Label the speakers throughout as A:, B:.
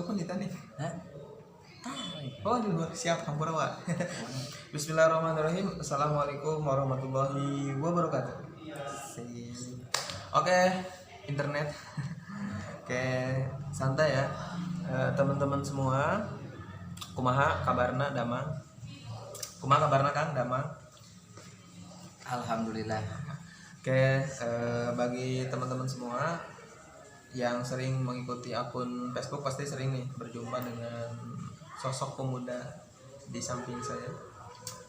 A: pun ditanya.
B: Hah?
A: Oh di luar siap hampura wa. Bismillahirrahmanirrahim. Assalamualaikum warahmatullahi wabarakatuh. Oke, internet. Oke, santai ya. Teman-teman semua. Kumaha kabarna Damang? Kumaha kabarna Kang Damang?
B: Alhamdulillah.
A: Oke, bagi teman-teman semua yang sering mengikuti akun Facebook pasti sering nih berjumpa dengan sosok pemuda di samping saya.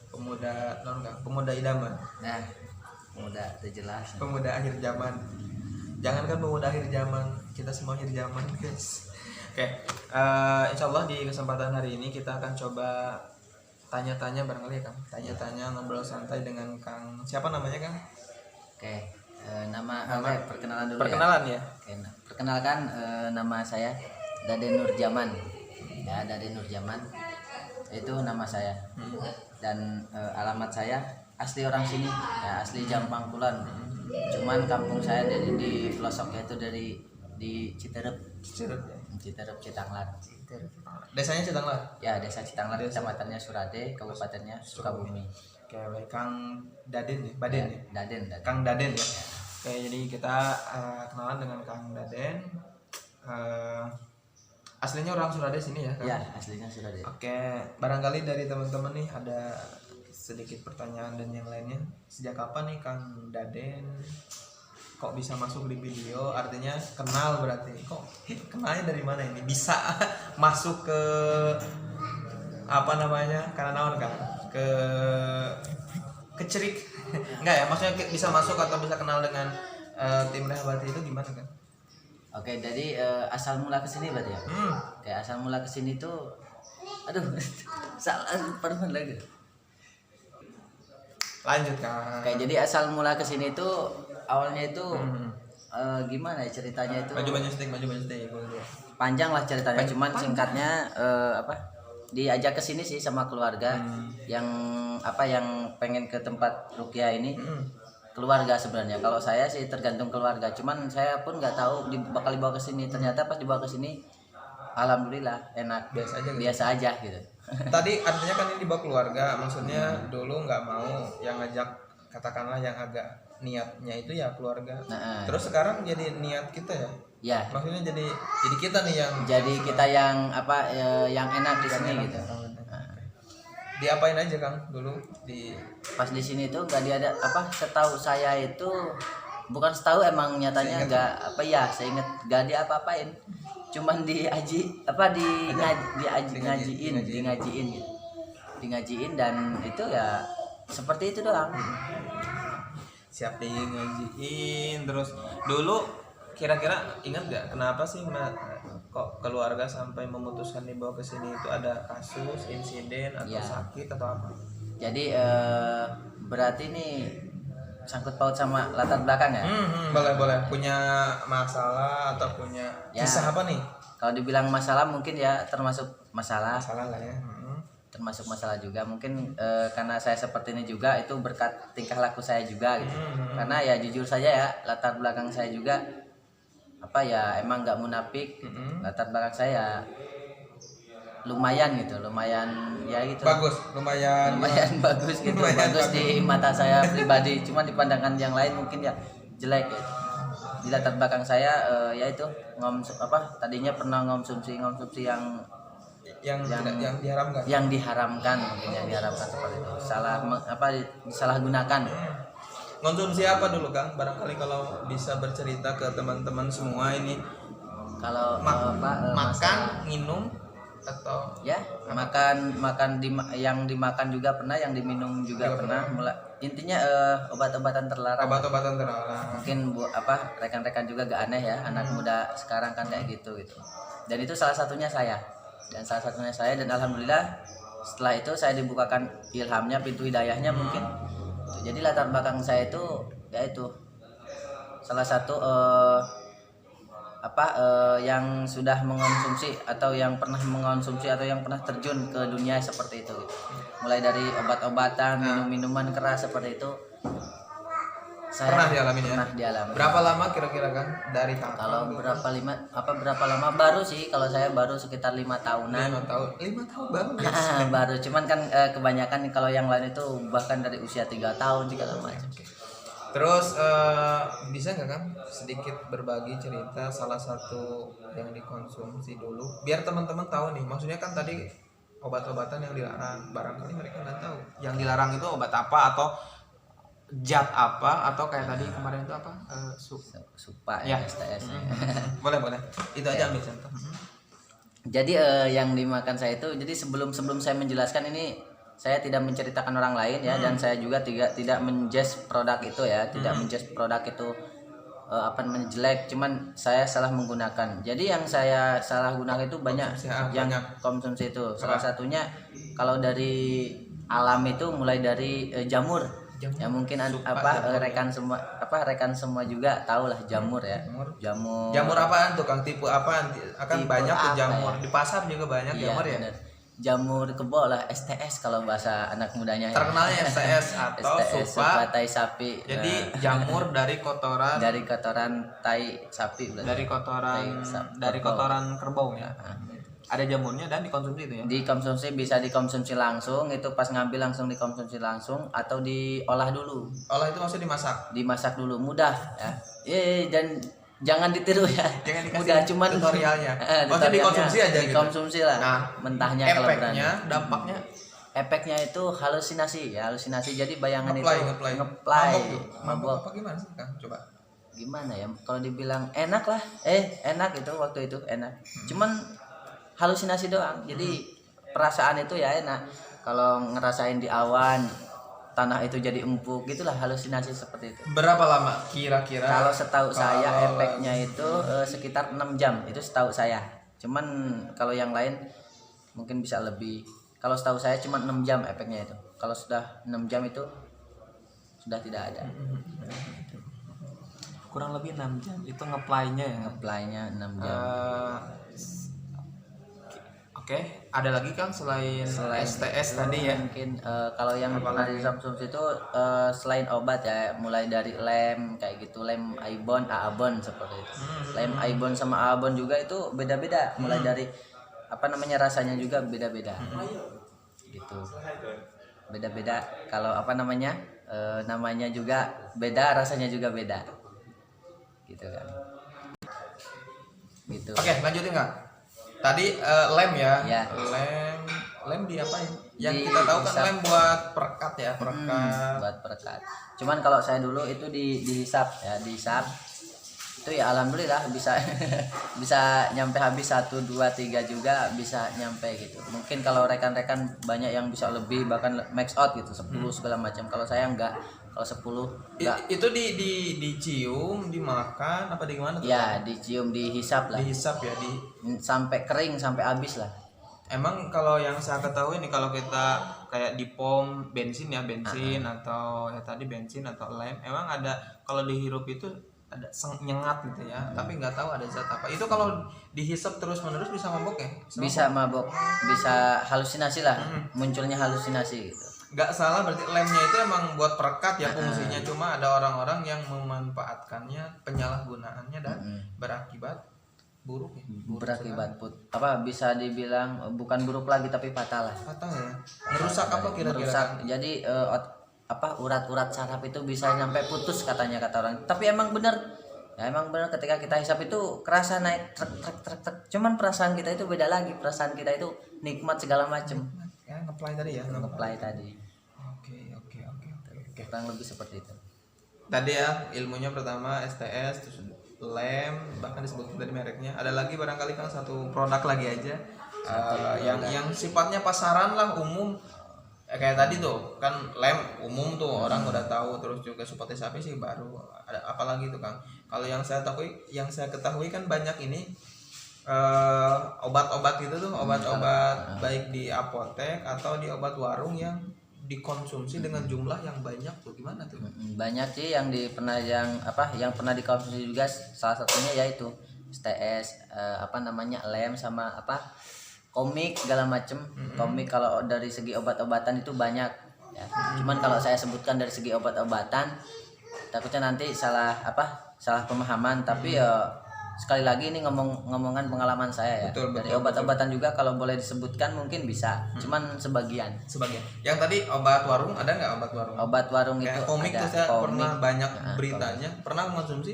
A: Pemuda non Kang, pemuda idaman.
B: Nah, pemuda itu jelas.
A: Pemuda akhir zaman. Jangankan pemuda akhir zaman, kita semua akhir zaman, guys. Oke, insya Allah di kesempatan hari ini kita akan coba tanya-tanya barangkali ya Kang. Tanya-tanya ngobrol santai dengan Kang. Siapa namanya Kang?
B: Oke, nama perkenalan dulu
A: Perkenalan ya.
B: Oke, perkenalkan nama saya Daden Nurjaman. Ya, Daden Nurjaman. Itu nama saya. Dan alamat saya asli orang sini, ya asli Jampang Kulon. Cuman kampung saya di pelosoknya itu di Citerep. Citerep Citanglar.
A: Desanya Citanglar.
B: Ya, desa Citanglar, kecamatannya Surade, kabupatennya Sukabumi.
A: Oke, baik. Kang Daden ya, Baden ya.
B: Daden.
A: Kang Daden ya. Oke, jadi kita kenalan dengan Kang Daden. Aslinya orang Surade sini ya, Kang?
B: Ya, aslinya Surade.
A: Oke, barangkali dari teman-teman nih ada sedikit pertanyaan dan yang lainnya. Sejak kapan nih Kang Daden kok bisa masuk di video? Artinya kenal berarti. Kok kenalnya dari mana ini? Bisa masuk ke apa namanya? Karena naon Kang? Kecerik. Enggak ya, maksudnya bisa masuk atau bisa kenal dengan tim Rehabati itu gimana Kang?
B: Oke, jadi asal mula kesini berarti ya. Oke, asal mula kesini tuh, aduh, salah pernah lagi.
A: Lanjut Kang.
B: Oke, jadi asal mula kesini tuh awalnya itu gimana ya ceritanya itu?
A: Maju stick.
B: Panjang lah ceritanya, cuman singkatnya diajak ke sini sih sama keluarga yang pengen ke tempat ruqyah ini. Keluarga sebenarnya. Kalau saya sih tergantung keluarga. Cuman saya pun nggak tahu bakal dibawa ke sini. Ternyata pas dibawa ke sini, alhamdulillah enak. Biasa aja gitu.
A: Tadi artinya kan ini dibawa keluarga. Maksudnya dulu nggak mau yang ngajak, katakanlah yang agak niatnya itu ya keluarga. Terus sekarang jadi niat kita ya.
B: Ya.
A: Maksudnya jadi kita nih yang.
B: Jadi kita yang yang enak di sini gitu.
A: Diapain aja Kang dulu
B: pas di sini tuh nggak ada setahu saya itu bukan setahu emang nyatanya nggak saya inget nggak diapa-apain, cuman ngajiin dan itu ya seperti itu doang.
A: Siap ngajiin terus. Dulu kira-kira ingat nggak kenapa sih kok keluarga sampai memutuskan dibawa ke sini? Itu ada kasus, insiden atau sakit atau apa?
B: Jadi berarti ini sangkut paut sama latar belakang ya?
A: Boleh. Punya masalah atau punya kisah apa nih?
B: Kalau dibilang masalah mungkin ya termasuk masalah.
A: Masalah lah ya.
B: Termasuk masalah juga mungkin karena saya seperti ini juga itu berkat tingkah laku saya juga gitu. Karena ya jujur saja ya latar belakang saya juga emang nggak munafik. Latar belakang saya lumayan ya gitu.
A: Lumayan bagus
B: gitu. Bagus di mata saya pribadi, cuma di pandangan yang lain mungkin ya jelek gitu. Di latar belakang saya yaitu tadinya pernah ngonsumsi yang diharamkan mungkin yang diharamkan seperti itu. Salah gunakan.
A: Konsumsi apa dulu Kang? Barangkali kalau bisa bercerita ke teman-teman semua ini.
B: Kalau
A: makan, minum atau
B: ya makan yang dimakan juga pernah, yang diminum juga pernah. Intinya obat-obatan terlarang. Mungkin rekan-rekan juga gak aneh ya, anak muda sekarang kan kayak gitu. Dan itu salah satunya saya. Dan alhamdulillah setelah itu saya dibukakan ilhamnya, pintu hidayahnya mungkin. Jadi latar belakang saya itu yaitu salah satu yang sudah mengonsumsi atau yang pernah mengonsumsi atau yang pernah terjun ke dunia seperti itu. Mulai dari obat-obatan, minum-minuman keras seperti itu.
A: pernah dialami ya?
B: Pernah dialami.
A: Berapa lama kira-kira kan dari kapan?
B: Kalau berapa lama baru sih, kalau saya baru sekitar 5 tahunan.
A: 5 tahun baru ya?
B: Baru, cuman kan kebanyakan kalau yang lain itu bahkan dari usia 3 tahun segala macam.
A: Terus bisa nggak kan sedikit berbagi cerita salah satu yang dikonsumsi dulu biar teman-teman tahu nih, maksudnya kan tadi obat-obatan yang dilarang, barangkali mereka nggak tahu yang dilarang itu obat apa atau zat apa, atau kayak tadi kemarin itu apa
B: supa
A: ya,
B: STS.
A: boleh itu aja ambil contoh.
B: Jadi yang dimakan saya itu, jadi sebelum saya menjelaskan ini, saya tidak menceritakan orang lain ya, dan saya juga tidak menjudge produk itu ya, tidak menjudge produk itu apa namanya jelek, cuman saya salah menggunakan. Jadi yang saya salah gunakan itu banyak konsumsi itu. Salah satunya kalau dari alam itu mulai dari jamur. Ya mungkin rekan semua juga tahu lah jamur ya. Jamur
A: apaan tuh Kang, tipe apaan? Tipe banyak tuh jamur ya? Di pasar juga banyak jamur ya.
B: Bener. Jamur kebo lah, STS kalau bahasa anak mudanya.
A: Terkenalnya STS atau
B: supa tai sapi.
A: Jadi jamur dari kotoran
B: tai sapi berarti.
A: Dari kotoran kerbau ya. Ada jamurnya dan dikonsumsi itu ya.
B: Dikonsumsi, bisa dikonsumsi langsung, itu pas ngambil langsung dikonsumsi langsung, atau diolah dulu.
A: Olah itu maksudnya dimasak.
B: Dimasak dulu, mudah ya. Dan jangan ditiru ya.
A: Jangan dikasih
B: mudah, cuman
A: tutorialnya. Maksudnya dikonsumsi aja gitu.
B: Dikonsumsi lah. Nah, mentahnya kalau berani.
A: Dampaknya
B: efeknya itu halusinasi ya, jadi bayangan
A: ngeplay.
B: Mabok.
A: Apa gimana sih Kang? Coba.
B: Gimana ya? Kalau dibilang enak lah. Enak itu waktu itu enak. Cuman halusinasi doang. Jadi perasaan itu ya enak. Kalau ngerasain di awan, tanah itu jadi empuk, gitulah halusinasi seperti itu.
A: Berapa lama kira-kira?
B: Kalau setahu saya efeknya itu sekitar 6 jam, itu setahu saya. Cuman kalau yang lain mungkin bisa lebih. Kalau setahu saya cuma 6 jam efeknya itu. Kalau sudah 6 jam itu sudah tidak ada.
A: Kurang lebih 6 jam itu ngeplaynya ya.
B: Ngeplaynya 6 jam.
A: Oke, ada lagi Kang selain STS tadi ya?
B: Mungkin kalau yang pernah dikonsumsi itu selain obat ya, mulai dari lem kayak gitu, lem Aibon, Aabon seperti itu. Lem Aibon sama Aabon juga itu beda-beda, mulai dari rasanya juga beda-beda. Gitu. Beda-beda. Kalau namanya juga beda, rasanya juga beda. Gitu kan. Gitu.
A: Oke, lanjutin Kang. Tadi lem ya. Lem diapain? Yang kita tahu kan lem buat perekat ya,
B: buat perekat. Cuman kalau saya dulu itu dihisap ya, dihisap. Itu ya alhamdulillah bisa bisa nyampe habis 1 2 3 juga bisa nyampe gitu. Mungkin kalau rekan-rekan banyak yang bisa lebih, bahkan max out gitu 10 segala macam. Kalau saya enggak. Kalau 10 enggak.
A: Itu dicium, dimakan apa di gimana tuh?
B: Ya, dicium, dihisap lah.
A: Dihisap ya,
B: sampai kering, sampai habis lah.
A: Emang kalau yang saya ketahui nih, kalau kita kayak di pom bensin ya, atau ya tadi bensin atau lem, emang ada kalau dihirup itu ada nyengat gitu ya, tapi nggak tahu ada zat apa. Itu kalau dihisap terus-menerus bisa mabok ya?
B: Bisa mabok, bisa halusinasi lah, munculnya halusinasi gitu.
A: Nggak salah berarti lemnya itu emang buat perekat ya fungsinya, cuma ada orang-orang yang memanfaatkannya, penyalahgunaannya dan berakibat buruk ya.
B: Berakibat bisa dibilang bukan buruk lagi tapi fatal lah.
A: Fatal ya. Merusak apa kira-kira?
B: Merusak. Jadi urat-urat saraf itu bisa nyampe putus kata orang. Tapi emang bener ketika kita hisap itu kerasa naik trek. Cuman perasaan kita itu beda lagi. Perasaan kita itu nikmat segala macem.
A: Ya, ngeplay tadi ya.
B: Ngeplay tadi.
A: Oke.
B: Kurang lebih seperti itu.
A: Tadi ya ilmunya pertama STS, terus lem, bahkan disebut dari mereknya. Ada lagi barangkali kan satu produk lagi aja. Yang sifatnya pasaran lah, umum. Kayak tadi tuh kan lem umum tuh orang udah tahu, terus juga supati sapi sih baru. Ada apa lagi tuh Kang? Kalau yang saya ketahui kan banyak ini obat-obat gitu tuh, obat-obat baik di apotek atau di obat warung yang dikonsumsi dengan jumlah yang banyak tuh, gimana tuh?
B: Banyak sih yang pernah dikonsumsi juga, salah satunya yaitu STS, lem sama komik segala macem. Komik kalau dari segi obat-obatan itu banyak ya. Cuman kalau saya sebutkan dari segi obat-obatan takutnya nanti salah pemahaman, tapi ya sekali lagi ini ngomongan pengalaman saya ya.
A: Betul,
B: dari
A: betul,
B: obat-obatan juga kalau boleh disebutkan mungkin bisa, cuman sebagian.
A: Yang tadi obat warung ada nggak obat warung?
B: Obat warung
A: kayak
B: itu
A: komik
B: ada.
A: tuh saya
B: Komik.
A: pernah banyak
B: Nah,
A: beritanya. Pernah konsumsi?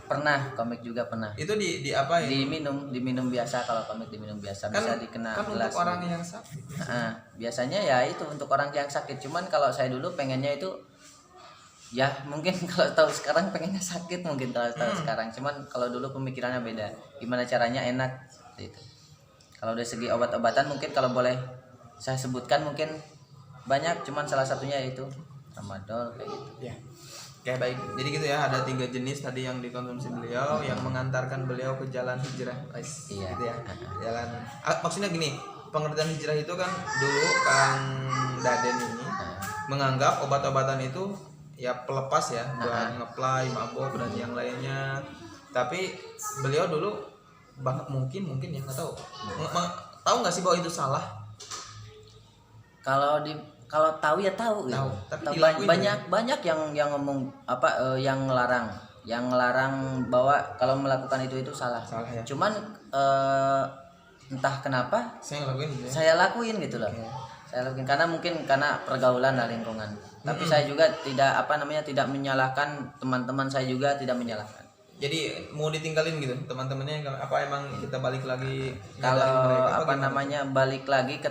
B: Pernah, komik juga pernah.
A: Itu di apa ya?
B: Diminum biasa. Kalau komik diminum biasa, bisa dikena
A: kan
B: gelas.
A: untuk orang yang sakit.
B: Biasanya ya itu untuk orang yang sakit. Cuman kalau saya dulu pengennya itu ya mungkin kalau tahu sekarang pengennya sakit mungkin kalau tahu sekarang. Cuman kalau dulu pemikirannya beda. Gimana caranya enak gitu. Kalau dari segi obat-obatan mungkin kalau boleh saya sebutkan mungkin banyak. Cuman salah satunya itu tramadol kayak gitu.
A: Ya. Oke, baik. Jadi gitu ya, ada 3 jenis tadi yang dikonsumsi beliau yang mengantarkan beliau ke jalan hijrah. Guys.
B: Iya.
A: Gitu ya. Jalan maksudnya gini, pengertian hijrah itu kan dulu Kang Daden ini menganggap obat-obatan itu ya pelepas ya buat ngeplay, mabok dan yang lainnya. Tapi beliau dulu mungkin ya nggak tahu. Tahu nggak sih bahwa itu salah?
B: Kalau tahu ya tahu gitu.
A: Tapi
B: banyak yang ngomong yang ngelarang bahwa kalau melakukan itu salah
A: ya.
B: Cuman entah kenapa saya lakuin gitu loh. Saya lakuin karena mungkin karena pergaulan dan lingkungan. Tapi saya juga tidak tidak menyalahkan teman-teman, saya juga tidak menyalahkan.
A: Jadi mau ditinggalin gitu teman-temannya, apa emang kita balik lagi
B: kalau balik lagi ke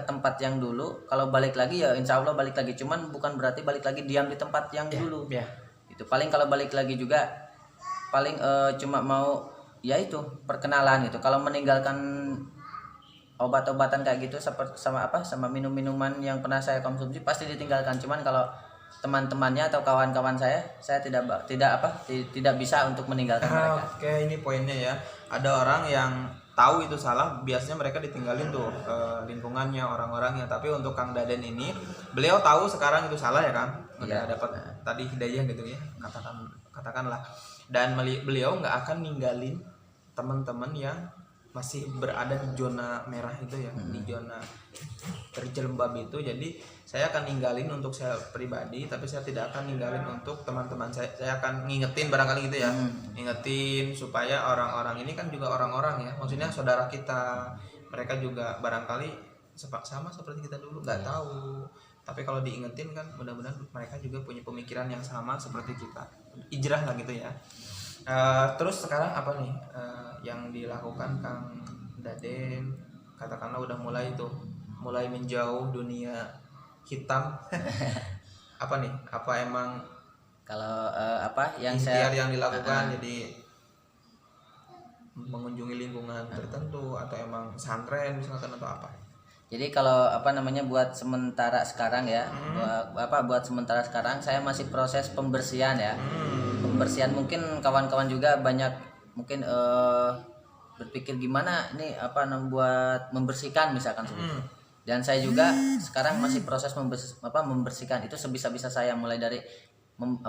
B: tempat yang dulu. Kalau balik lagi ya insya Allah balik lagi, cuman bukan berarti balik lagi diam di tempat yang dulu. Itu paling kalau balik lagi juga paling cuma mau ya itu perkenalan gitu. Kalau meninggalkan obat-obatan kayak gitu sama minum-minuman yang pernah saya konsumsi pasti ditinggalkan. Cuman kalau teman-temannya atau kawan-kawan saya tidak bisa untuk meninggalkan mereka.
A: Oke, ini poinnya ya. Ada orang yang tahu itu salah, biasanya mereka ditinggalin tuh ke lingkungannya, orang-orangnya. Tapi untuk Kang Daden ini, beliau tahu sekarang itu salah ya Kang. Udah dapat tadi hidayah gitu ya, katakanlah. Dan beliau nggak akan ninggalin teman-teman yang masih berada di zona merah itu ya, di zona terjelembab itu. Jadi saya akan ninggalin untuk saya pribadi, tapi saya tidak akan ninggalin untuk teman-teman saya. Saya akan ngingetin barangkali gitu ya, ngingetin supaya orang-orang ini kan juga orang-orang ya, maksudnya saudara kita, mereka juga barangkali sama seperti kita dulu, nggak tahu. Tapi kalau diingetin kan mudah-mudahan mereka juga punya pemikiran yang sama seperti kita, hijrah lah gitu ya. Terus sekarang apa nih yang dilakukan Kang Daden? Katakanlah udah mulai menjauh dunia hitam. Apa nih? Apa emang
B: kalau yang
A: yang dilakukan jadi mengunjungi lingkungan tertentu atau emang pesantren misalkan atau apa?
B: Jadi kalau buat sementara sekarang ya, buat sementara sekarang saya masih proses pembersihan ya. Pembersihan mungkin kawan-kawan juga banyak mungkin berpikir gimana nih buat membersihkan misalkan seperti itu. Dan saya juga sekarang masih proses membersihkan itu sebisa-bisa saya, mulai dari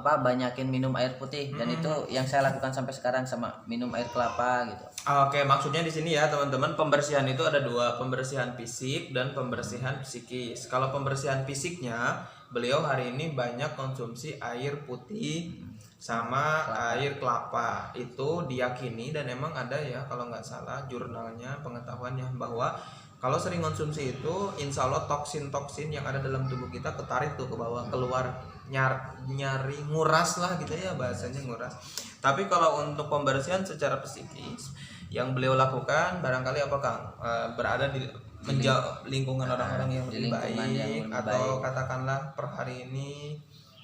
B: banyakin minum air putih, dan itu yang saya lakukan sampai sekarang, sama minum air kelapa gitu.
A: Oke, maksudnya di sini ya teman-teman, pembersihan itu ada 2, pembersihan fisik dan pembersihan psikis. Kalau pembersihan fisiknya, beliau hari ini banyak konsumsi air putih sama air kelapa. Itu diyakini dan emang ada ya kalau nggak salah jurnalnya, pengetahuannya, bahwa kalau sering konsumsi itu insya Allah toksin-toksin yang ada dalam tubuh kita ketarik tuh ke bawah, keluar, nyari nguras lah gitu ya, bahasanya nguras. Tapi kalau untuk pembersihan secara psikis yang beliau lakukan barangkali apa Kang? Berada di menjauh lingkungan orang-orang yang lebih baik, atau katakanlah per hari ini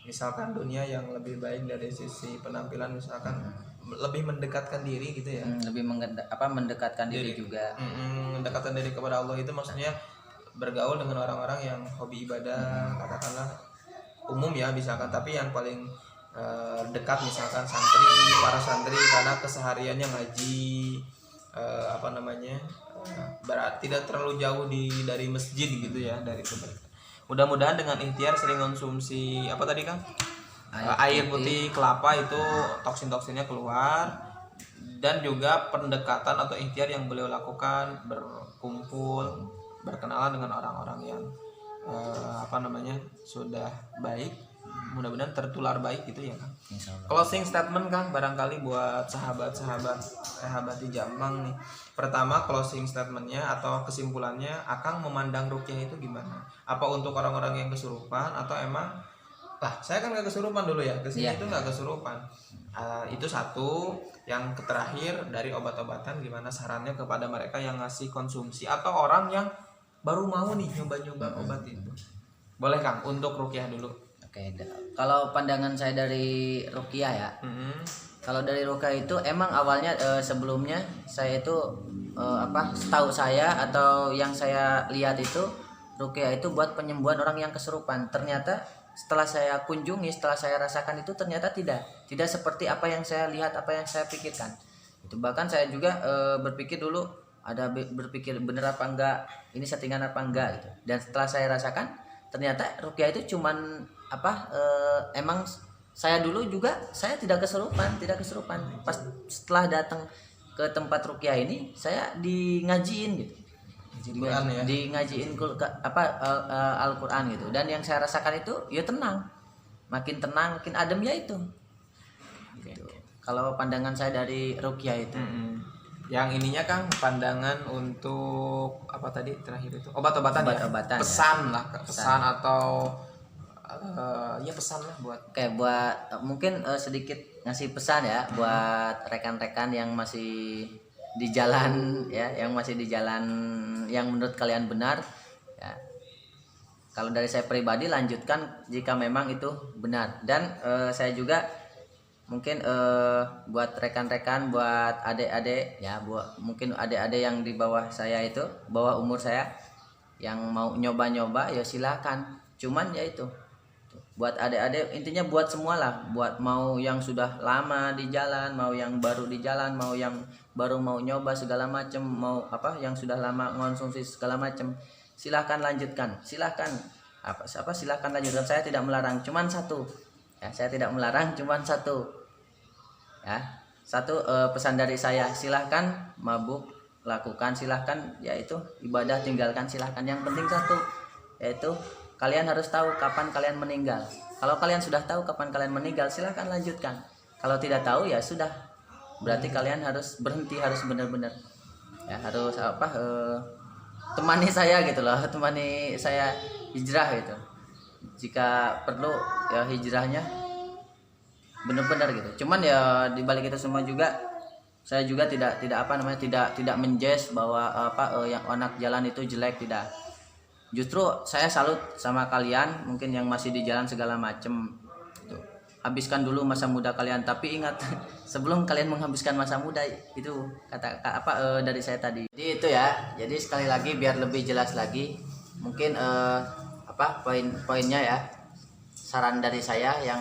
A: misalkan dunia yang lebih baik dari sisi penampilan, misalkan lebih mendekatkan diri gitu ya.
B: Lebih mendekatkan diri juga.
A: Mendekatkan diri kepada Allah itu maksudnya bergaul dengan orang-orang yang hobi ibadah, katakanlah umum ya misalkan, tapi yang paling dekat misalkan para santri karena kesehariannya ngaji, tidak terlalu jauh dari masjid gitu ya, dari kebaikan. Mudah-mudahan dengan ikhtiar sering konsumsi apa tadi Kang? Air putih kelapa itu toksin-toksinnya keluar, dan juga pendekatan atau ikhtiar yang beliau lakukan, berkumpul, berkenalan dengan orang-orang yang sudah baik, mudah-mudahan tertular baik gitu ya Kang.
B: Insyaallah.
A: Closing statement Kang barangkali buat sahabat-sahabat di Jamang nih. Pertama closing statementnya atau kesimpulannya, Akang memandang ruqyah itu gimana? Apa untuk orang-orang yang kesurupan atau emang saya kan nggak kesurupan dulu ya, kesini itu nggak kesurupan. Itu satu. Yang terakhir dari obat-obatan, gimana sarannya kepada mereka yang ngasih konsumsi atau orang yang baru mau nih nyoba-nyoba obat itu. Boleh Kang untuk ruqyah dulu.
B: Oke, kalau pandangan saya dari ruqyah ya. Kalau dari ruqyah itu emang awalnya sebelumnya saya itu setahu saya atau yang saya lihat itu ruqyah itu buat penyembuhan orang yang kesurupan. Ternyata setelah saya kunjungi, setelah saya rasakan itu ternyata tidak seperti apa yang saya lihat, apa yang saya pikirkan. Itu bahkan saya juga berpikir dulu, berpikir bener apa enggak, ini settingan apa enggak gitu. Dan setelah saya rasakan ternyata ruqyah itu cuman emang saya dulu juga saya tidak kesurupan. Pas setelah datang ke tempat ruqyah ini saya ngajiin gitu. Di ngajiin Al-Qur'an gitu. Dan yang saya rasakan itu ya makin tenang, makin adem ya itu. Gitu. Kalau pandangan saya dari ruqyah itu.
A: Yang ininya Kang, pandangan untuk apa tadi terakhir itu? Obat-obatan ya. Pesan
B: ya.
A: lah, pesan atau ya pesan lah buat.
B: Oke, buat mungkin sedikit ngasih pesan ya buat rekan-rekan yang masih di jalan ya, yang menurut kalian benar ya. Kalau dari saya pribadi, lanjutkan jika memang itu benar. Dan saya juga mungkin buat rekan-rekan, buat adik-adik ya, mungkin adik-adik yang di bawah saya itu, bawah umur saya, yang mau nyoba-nyoba ya silakan. Cuman ya itu, buat adik-adik, intinya buat semualah, buat mau yang sudah lama di jalan, mau yang baru di jalan, mau yang baru mau nyoba segala macam, mau yang sudah lama mengonsumsi segala macam, silahkan lanjutkan, silahkan lanjutkan. Saya tidak melarang, cuman satu ya, satu pesan dari saya, silahkan mabuk lakukan, silahkan yaitu ibadah tinggalkan, silahkan. Yang penting satu, yaitu kalian harus tahu kapan kalian meninggal. Kalau kalian sudah tahu kapan kalian meninggal, silahkan lanjutkan. Kalau tidak tahu ya sudah, berarti kalian harus berhenti, harus benar-benar ya, harus temani saya gitu loh, temani saya hijrah gitu. Jika perlu ya hijrahnya benar-benar gitu. Cuman ya di balik itu semua juga saya juga tidak menjudge bahwa yang anak jalan itu jelek, tidak. Justru saya salut sama kalian mungkin yang masih di jalan segala macem. Habiskan dulu masa muda kalian, tapi ingat sebelum kalian menghabiskan masa muda itu dari saya tadi. Jadi itu ya. Jadi sekali lagi biar lebih jelas lagi, mungkin poin-poinnya ya. Saran dari saya yang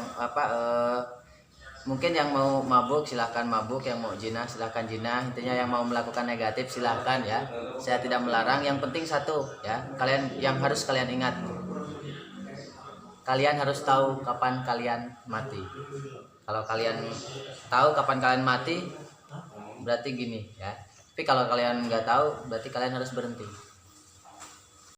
B: mungkin yang mau mabuk silahkan mabuk, yang mau jinah silahkan jinah. Intinya yang mau melakukan negatif silahkan ya. Saya tidak melarang. Yang penting satu ya, yang harus kalian ingat, kalian harus tahu kapan kalian mati. Kalau kalian tahu kapan kalian mati, berarti gini ya. Tapi kalau kalian nggak tahu, berarti kalian harus berhenti.